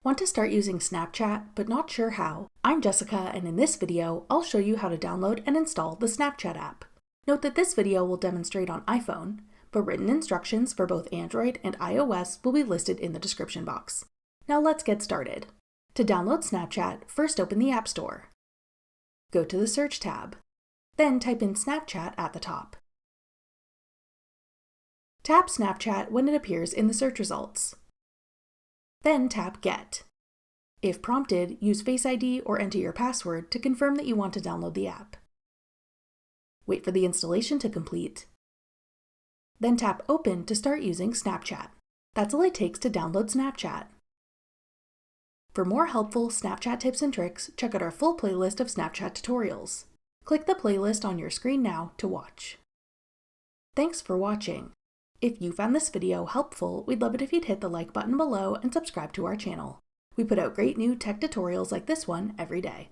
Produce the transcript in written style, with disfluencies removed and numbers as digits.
Want to start using Snapchat, but not sure how? I'm Jessica, and in this video, I'll show you how to download and install the Snapchat app. Note that this video will demonstrate on iPhone, but written instructions for both Android and iOS will be listed in the description box. Now let's get started. To download Snapchat, first open the App Store. Go to the Search tab. Then type in Snapchat at the top. Tap Snapchat when it appears in the search results. Then tap Get. If prompted, use Face ID or enter your password to confirm that you want to download the app. Wait for the installation to complete. Then tap Open to start using Snapchat. That's all it takes to download Snapchat. For more helpful Snapchat tips and tricks, check out our full playlist of Snapchat tutorials. Click the playlist on your screen now to watch. Thanks for watching. If you found this video helpful, we'd love it if you'd hit the like button below and subscribe to our channel. We put out great new tech tutorials like this one every day.